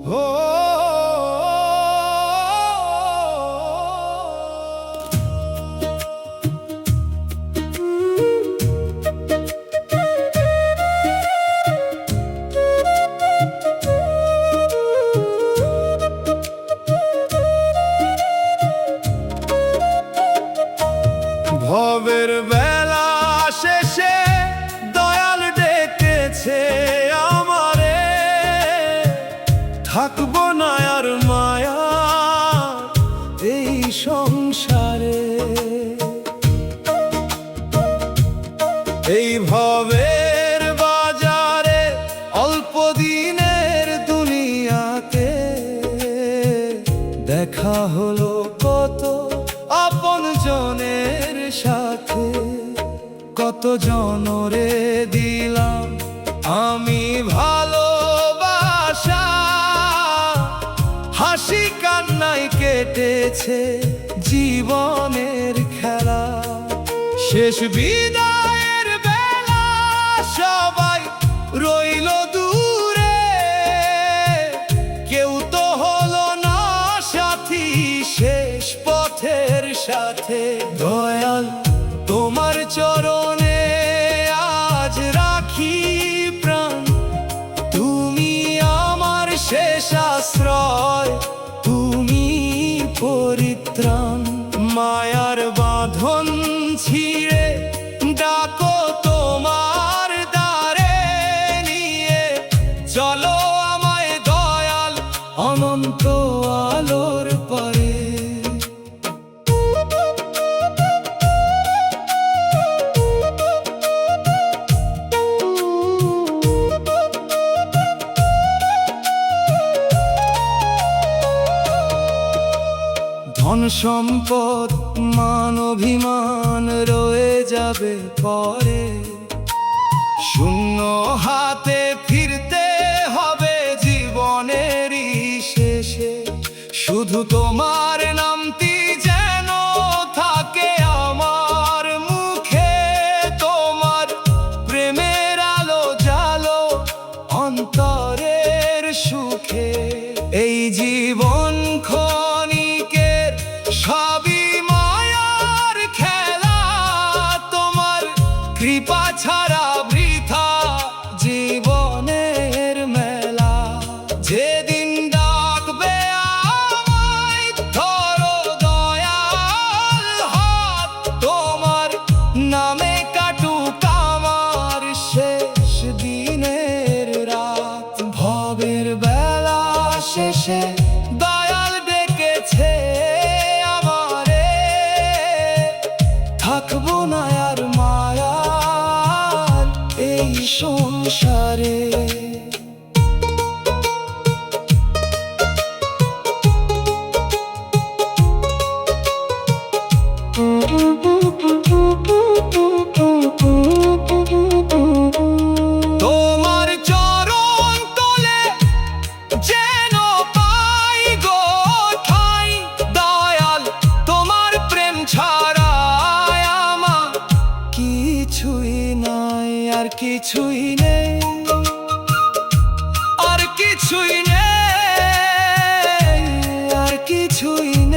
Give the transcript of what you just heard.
ও ভবের বেলা শেষে দয়াল ডেকেছে আমারে, থাকবো না আর মায়া এই সংসারে। এই ভবের বাজারে অল্প দিনের দুনিয়াতে দেখা হলো কত আপন জনের সাথে, কত জনরে দিলাম আমি ভালোবাসা, হাসি কান্নায় কেটেছে জীবনের খেলা। শেষ বিদায়ের বেলা সবাই রইল দূরে, কেউ তো হলো না সাথী শেষ পথের সাথে। দয়াল তোমার চরণে আজ রাখি প্রাণ, তুমি আমার শেষ আশ্রয়, তুমি পরিত্রাণ। মায়ার বাঁধন ছিঁড়ে ডাকো তোমার দ্বারে নিয়ে, চলো আমায় দয়াল অনন্ত আলোর পরে। ধন সম্পদ মান অভিমান রয়ে যাবে পরে, শূন্য হাতে ফিরতে হবে জীবনেরই শেষে। শুধু তোমার নামটি যেন থাকে আমার মুখে, তোমার প্রেমের আলো জালো অন্তরের সুখে। এই জীবন ক্ষণিকের সবই মায়ার খেলা, তোমার কৃপা ছাড়া বৃথা জীবনের মেলা। যেদিন ডাকবে আমায় ধরো দয়াল হাত, তোমার নামে কাটুক আমার শেষ দিনের রাত। ভবের বেলা শেষে দয়াল ডেকেছে আমারে, থাকবো না আর মায়ার এই সংসারে। তোমার চরণ তলে যেন পাই গো ঠাই, দয়াল তোমার প্রেম ছাড়া আমার কিছুই নাই, আর কিছুই নেই, আর কিছুই নেই, আর কিছুই নেই।